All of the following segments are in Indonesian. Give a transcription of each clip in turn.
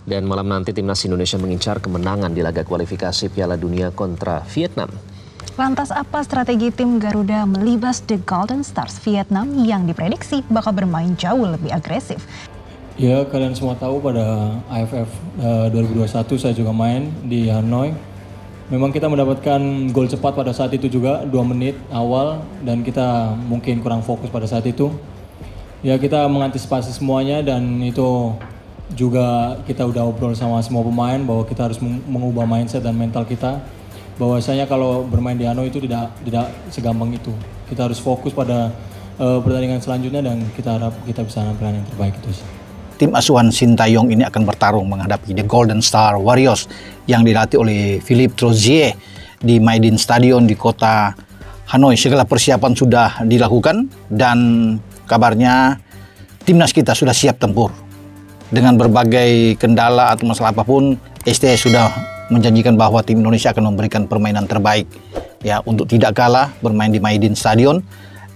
Dan malam nanti timnas Indonesia mengincar kemenangan di laga kualifikasi Piala Dunia kontra Vietnam. Lantas apa strategi tim Garuda melibas The Golden Stars Vietnam yang diprediksi bakal bermain jauh lebih agresif? Ya, kalian semua tahu pada AFF 2021 saya juga main di Hanoi. Memang kita mendapatkan gol cepat pada saat itu juga, 2 menit awal, dan kita mungkin kurang fokus pada saat itu. Ya, kita mengantisipasi semuanya dan itu juga kita udah obrol sama semua pemain bahwa kita harus mengubah mindset dan mental kita. Bahwasanya kalau bermain di Hanoi itu tidak segampang itu. Kita harus fokus pada pertandingan selanjutnya dan kita harap kita bisa nampilkan yang terbaik itu sih. Tim asuhan Sintayong ini akan bertarung menghadapi The Golden Star Warriors yang dilatih oleh Philippe Troussier di Maidin Stadion di kota Hanoi. Segala persiapan sudah dilakukan dan kabarnya timnas kita sudah siap tempur. Dengan berbagai kendala atau masalah apapun, ST sudah menjanjikan bahwa tim Indonesia akan memberikan permainan terbaik ya untuk tidak kalah bermain di Maidin Stadion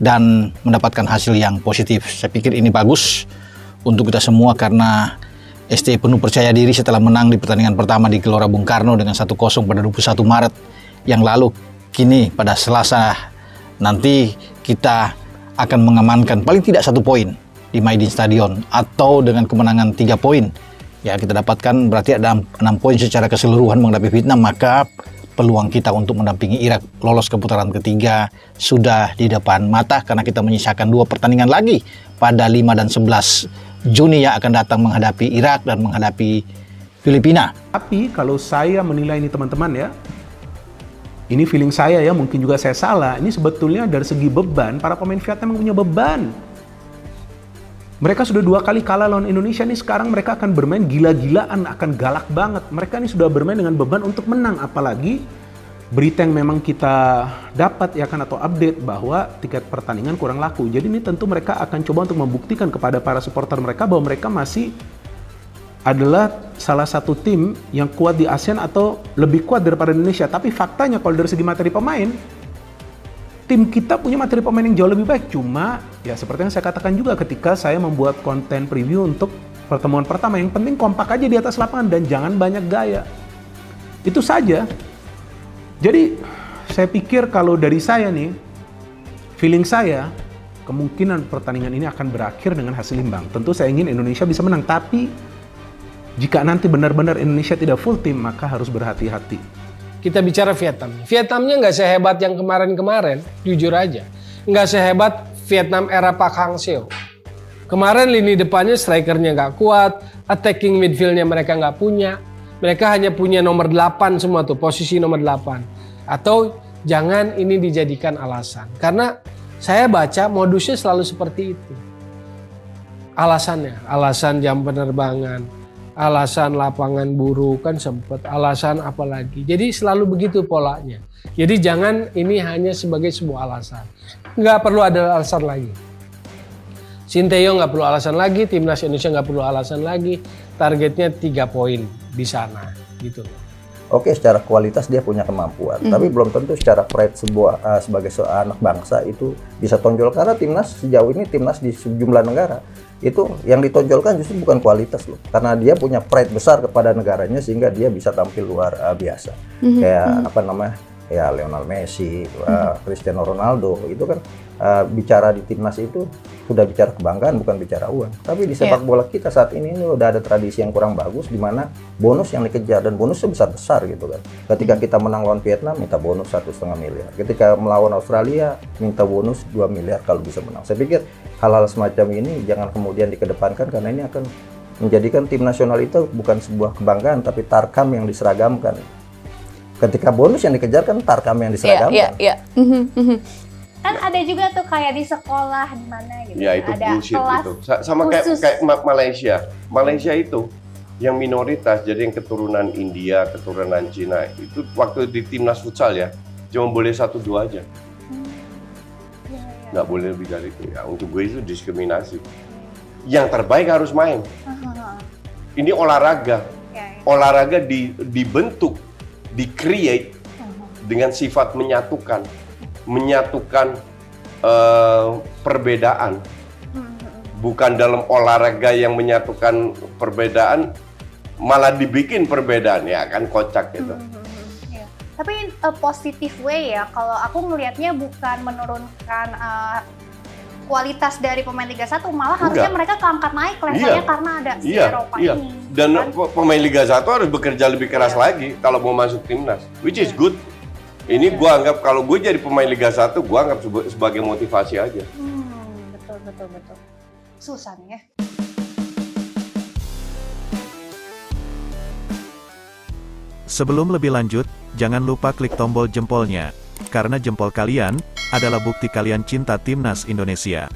dan mendapatkan hasil yang positif. Saya pikir ini bagus untuk kita semua karena ST penuh percaya diri setelah menang di pertandingan pertama di Gelora Bung Karno dengan 1-0 pada 21 Maret yang lalu. Kini pada Selasa nanti kita akan mengamankan paling tidak 1 poin di Maidin Stadion atau dengan kemenangan 3 poin ya kita dapatkan berarti ada 6 poin secara keseluruhan menghadapi Vietnam, maka peluang kita untuk mendampingi Irak lolos ke putaran ketiga sudah di depan mata karena kita menyisakan 2 pertandingan lagi pada 5 dan 11 Juni yang akan datang menghadapi Irak dan menghadapi Filipina. Tapi kalau saya menilai ini teman-teman ya, ini feeling saya ya, mungkin juga saya salah, ini sebetulnya dari segi beban, para pemain Vietnam punya beban. Mereka sudah 2 kali kalah lawan Indonesia, nih sekarang mereka akan bermain gila-gilaan, akan galak banget. Mereka ini sudah bermain dengan beban untuk menang, apalagi berita yang memang kita dapat ya kan atau update bahwa tiket pertandingan kurang laku. Jadi ini tentu mereka akan coba untuk membuktikan kepada para supporter mereka bahwa mereka masih adalah salah satu tim yang kuat di ASEAN atau lebih kuat daripada Indonesia. Tapi faktanya kalau dari segi materi pemain, tim kita punya materi pemain yang jauh lebih baik. Cuma ya seperti yang saya katakan juga ketika saya membuat konten preview untuk pertemuan pertama, yang penting kompak aja di atas lapangan dan jangan banyak gaya. Itu saja. Jadi saya pikir kalau dari saya nih, feeling saya kemungkinan pertandingan ini akan berakhir dengan hasil imbang. Tentu saya ingin Indonesia bisa menang, tapi jika nanti benar-benar Indonesia tidak full tim, maka harus berhati-hati. Kita bicara Vietnam. Vietnamnya nggak sehebat yang kemarin-kemarin, jujur aja. Nggak sehebat Vietnam era Pak Hang Seo. Kemarin lini depannya strikernya nggak kuat, attacking midfieldnya mereka nggak punya. Mereka hanya punya nomor 8 semua tuh, posisi nomor 8. Atau jangan ini dijadikan alasan. Karena saya baca modusnya selalu seperti itu. Alasannya, alasan jam penerbangan, alasan lapangan buruk kan sempat, alasan apa lagi. Jadi selalu begitu polanya. Jadi jangan ini hanya sebagai sebuah alasan. Nggak perlu ada alasan lagi. Sintayong nggak perlu alasan lagi, timnas Indonesia nggak perlu alasan lagi. Targetnya 3 poin di sana, gitu. Oke, secara kualitas dia punya kemampuan, tapi belum tentu secara pride sebagai seorang anak bangsa itu bisa tonjol karena timnas sejauh ini timnas di sejumlah negara itu yang ditonjolkan justru bukan kualitas loh, karena dia punya pride besar kepada negaranya sehingga dia bisa tampil luar biasa. Kayak apa namanya? Ya Lionel Messi, Cristiano Ronaldo itu kan bicara di timnas itu sudah bicara kebanggaan bukan bicara uang. Tapi di sepak bola kita saat ini udah ada tradisi yang kurang bagus di mana bonus yang dikejar dan bonusnya besar-besar gitu kan. Ketika kita menang lawan Vietnam minta bonus 1,5 miliar. Ketika melawan Australia minta bonus 2 miliar kalau bisa menang. Saya pikir hal-hal semacam ini jangan kemudian dikedepankan karena ini akan menjadikan tim nasional itu bukan sebuah kebanggaan tapi tarkam yang diseragamkan. Ketika bonus yang dikejar kan tarkam yang diseragamkan. Kan ada juga tuh kayak di sekolah di mana gitu. Ya itu ada bullshit kelas itu. Sama kayak Malaysia. Malaysia itu yang minoritas jadi yang keturunan India, keturunan Cina itu waktu di timnas futsal ya cuma boleh 1-2 aja. Nggak boleh lebih dari itu. Ya untuk gue itu diskriminasi. Yang terbaik harus main. Ini olahraga. Olahraga dibentuk, di-create dengan sifat menyatukan perbedaan, bukan dalam olahraga yang menyatukan perbedaan malah dibikin perbedaan, ya kan kocak gitu. Iya. Tapi positive way ya, kalau aku ngelihatnya bukan menurunkan kualitas dari pemain Liga 1, malah harusnya mereka keangkat naik levelnya karena ada si Eropa ini. Dan kan? pemain Liga 1 harus bekerja lebih keras lagi kalau mau masuk timnas, which is good. Ini gua anggap, kalau gue jadi pemain Liga 1, gua anggap sebagai motivasi aja. Betul. Susah nih ya. Sebelum lebih lanjut, jangan lupa klik tombol jempolnya, karena jempol kalian adalah bukti kalian cinta timnas Indonesia.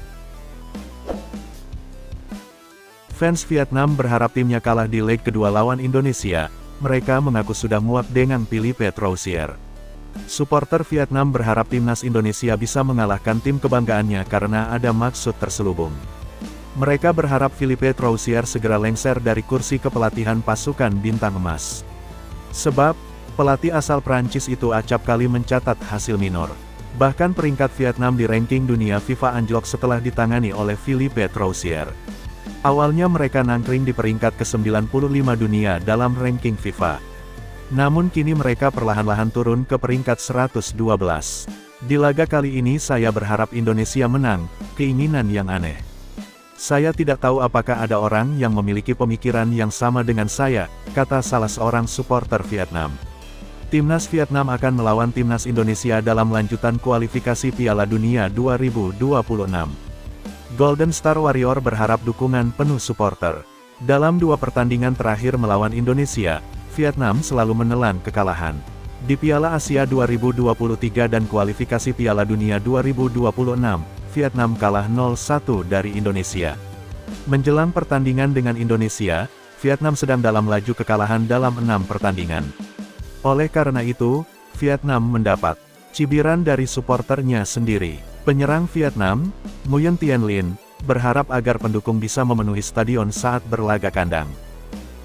Fans Vietnam berharap timnya kalah di leg kedua lawan Indonesia. Mereka mengaku sudah muak dengan Philippe Troussier. Supporter Vietnam berharap timnas Indonesia bisa mengalahkan tim kebanggaannya karena ada maksud terselubung. Mereka berharap Philippe Troussier segera lengser dari kursi kepelatihan pasukan bintang emas. Sebab, pelatih asal Prancis itu acap kali mencatat hasil minor. Bahkan peringkat Vietnam di ranking dunia FIFA anjlok setelah ditangani oleh Philippe Troussier. Awalnya mereka nangkring di peringkat ke-95 dunia dalam ranking FIFA. Namun kini mereka perlahan-lahan turun ke peringkat 112. Di laga kali ini saya berharap Indonesia menang, keinginan yang aneh. Saya tidak tahu apakah ada orang yang memiliki pemikiran yang sama dengan saya, kata salah seorang supporter Vietnam. Timnas Vietnam akan melawan Timnas Indonesia dalam lanjutan kualifikasi Piala Dunia 2026. Golden Star Warrior berharap dukungan penuh supporter. Dalam 2 pertandingan terakhir melawan Indonesia, Vietnam selalu menelan kekalahan. Di Piala Asia 2023 dan kualifikasi Piala Dunia 2026, Vietnam kalah 0-1 dari Indonesia. Menjelang pertandingan dengan Indonesia, Vietnam sedang dalam laju kekalahan dalam 6 pertandingan. Oleh karena itu, Vietnam mendapat cibiran dari suporternya sendiri. Penyerang Vietnam, Nguyen Thanh Linh, berharap agar pendukung bisa memenuhi stadion saat berlaga kandang.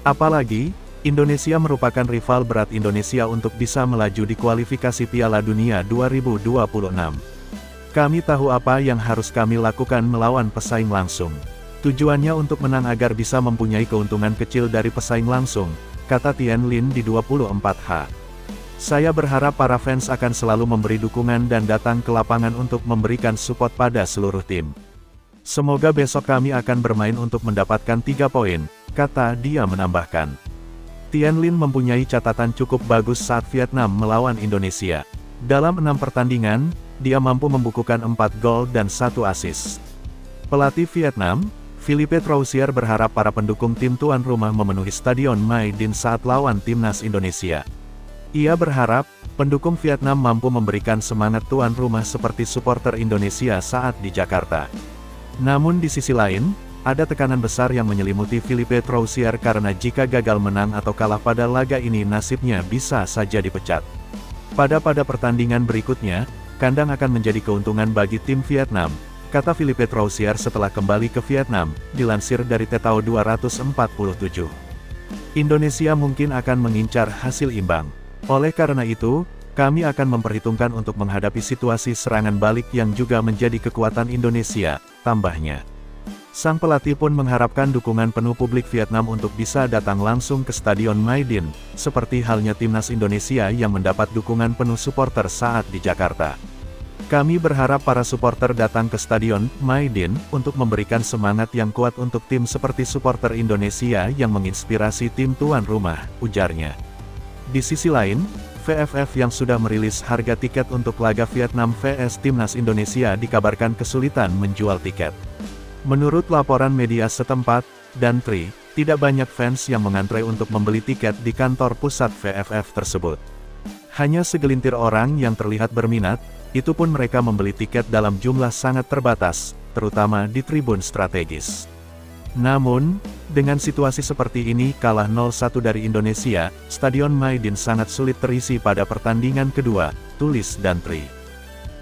Apalagi, Indonesia merupakan rival berat Indonesia untuk bisa melaju di kualifikasi Piala Dunia 2026. Kami tahu apa yang harus kami lakukan melawan pesaing langsung. Tujuannya untuk menang agar bisa mempunyai keuntungan kecil dari pesaing langsung, kata Thanh Linh di 24H. Saya berharap para fans akan selalu memberi dukungan dan datang ke lapangan untuk memberikan support pada seluruh tim. Semoga besok kami akan bermain untuk mendapatkan 3 poin, kata dia menambahkan. Thanh Linh mempunyai catatan cukup bagus saat Vietnam melawan Indonesia. Dalam 6 pertandingan, dia mampu membukukan 4 gol dan 1 assist. Pelatih Vietnam, Philippe Troussier berharap para pendukung tim tuan rumah memenuhi Stadion Mai Dinh saat lawan Timnas Indonesia. Ia berharap, pendukung Vietnam mampu memberikan semangat tuan rumah seperti supporter Indonesia saat di Jakarta. Namun di sisi lain, ada tekanan besar yang menyelimuti Philippe Troussier karena jika gagal menang atau kalah pada laga ini nasibnya bisa saja dipecat. Pada pertandingan berikutnya, kandang akan menjadi keuntungan bagi tim Vietnam, kata Philippe Troussier setelah kembali ke Vietnam, dilansir dari Tetao 247. Indonesia mungkin akan mengincar hasil imbang. Oleh karena itu, kami akan memperhitungkan untuk menghadapi situasi serangan balik yang juga menjadi kekuatan Indonesia, tambahnya. Sang pelatih pun mengharapkan dukungan penuh publik Vietnam untuk bisa datang langsung ke Stadion Mai Dinh, seperti halnya Timnas Indonesia yang mendapat dukungan penuh supporter saat di Jakarta. Kami berharap para supporter datang ke Stadion Mai Dinh untuk memberikan semangat yang kuat untuk tim seperti supporter Indonesia yang menginspirasi tim tuan rumah, ujarnya. Di sisi lain, VFF yang sudah merilis harga tiket untuk laga Vietnam vs Timnas Indonesia dikabarkan kesulitan menjual tiket. Menurut laporan media setempat, dan Tri, tidak banyak fans yang mengantre untuk membeli tiket di kantor pusat VFF tersebut. Hanya segelintir orang yang terlihat berminat, itu pun mereka membeli tiket dalam jumlah sangat terbatas, terutama di tribun strategis. Namun, dengan situasi seperti ini kalah 0-1 dari Indonesia, Stadion Mai Dinh sangat sulit terisi pada pertandingan kedua, tulis dan Tri.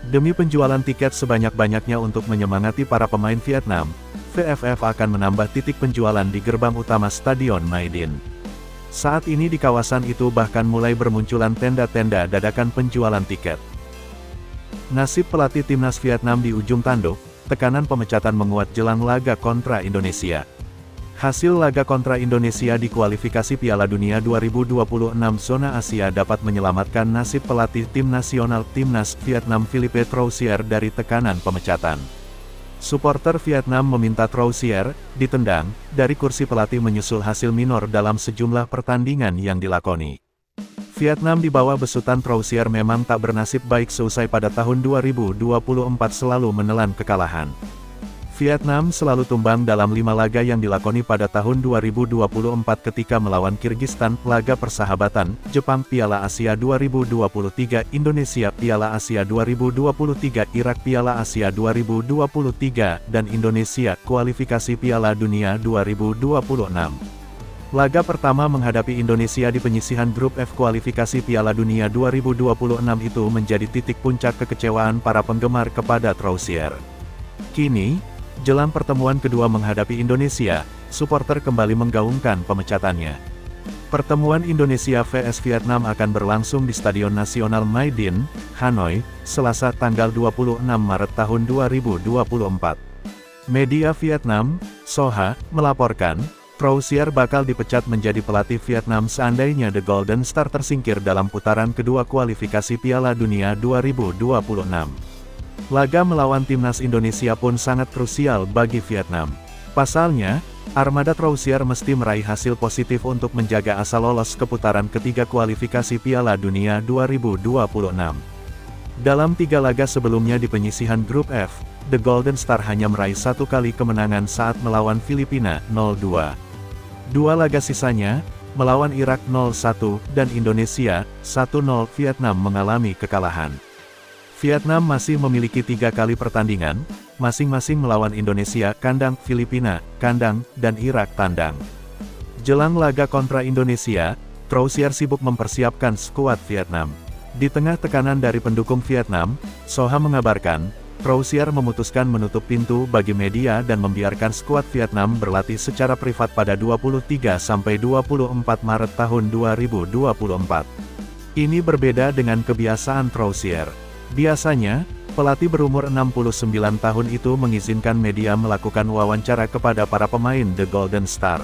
Demi penjualan tiket sebanyak-banyaknya untuk menyemangati para pemain Vietnam, VFF akan menambah titik penjualan di gerbang utama Stadion Mai Dinh. Saat ini di kawasan itu bahkan mulai bermunculan tenda-tenda dadakan penjualan tiket. Nasib pelatih timnas Vietnam di ujung tanduk, tekanan pemecatan menguat jelang laga kontra Indonesia. Hasil laga kontra Indonesia di kualifikasi Piala Dunia 2026 zona Asia dapat menyelamatkan nasib pelatih tim nasional Timnas Vietnam Philippe Troussier dari tekanan pemecatan. Supporter Vietnam meminta Troussier ditendang dari kursi pelatih menyusul hasil minor dalam sejumlah pertandingan yang dilakoni. Vietnam di bawah besutan Troussier memang tak bernasib baik seusai pada tahun 2024 selalu menelan kekalahan. Vietnam selalu tumbang dalam 5 laga yang dilakoni pada tahun 2024 ketika melawan Kirgistan, laga persahabatan, Jepang Piala Asia 2023, Indonesia Piala Asia 2023, Irak Piala Asia 2023, dan Indonesia kualifikasi Piala Dunia 2026. Laga pertama menghadapi Indonesia di penyisihan grup F kualifikasi Piala Dunia 2026 itu menjadi titik puncak kekecewaan para penggemar kepada Troussier. Kini, jelang pertemuan kedua menghadapi Indonesia, supporter kembali menggaungkan pemecatannya. Pertemuan Indonesia vs Vietnam akan berlangsung di Stadion Nasional Mai Dinh, Hanoi, Selasa tanggal 26 Maret tahun 2024. Media Vietnam, Soha, melaporkan, Troussier bakal dipecat menjadi pelatih Vietnam seandainya The Golden Star tersingkir dalam putaran kedua kualifikasi Piala Dunia 2026. Laga melawan timnas Indonesia pun sangat krusial bagi Vietnam. Pasalnya, armada Troussier mesti meraih hasil positif untuk menjaga asa lolos ke putaran ketiga kualifikasi Piala Dunia 2026. Dalam 3 laga sebelumnya di penyisihan grup F, The Golden Star hanya meraih 1 kali kemenangan saat melawan Filipina 0-2. 2 laga sisanya, melawan Irak 0-1 dan Indonesia 1-0, Vietnam mengalami kekalahan. Vietnam masih memiliki 3 kali pertandingan, masing-masing melawan Indonesia kandang, Filipina kandang, dan Irak tandang. Jelang laga kontra Indonesia, Troussier sibuk mempersiapkan skuad Vietnam. Di tengah tekanan dari pendukung Vietnam, Soha mengabarkan, Troussier memutuskan menutup pintu bagi media dan membiarkan skuad Vietnam berlatih secara privat pada 23-24 Maret tahun 2024. Ini berbeda dengan kebiasaan Troussier. Biasanya, pelatih berumur 69 tahun itu mengizinkan media melakukan wawancara kepada para pemain The Golden Star.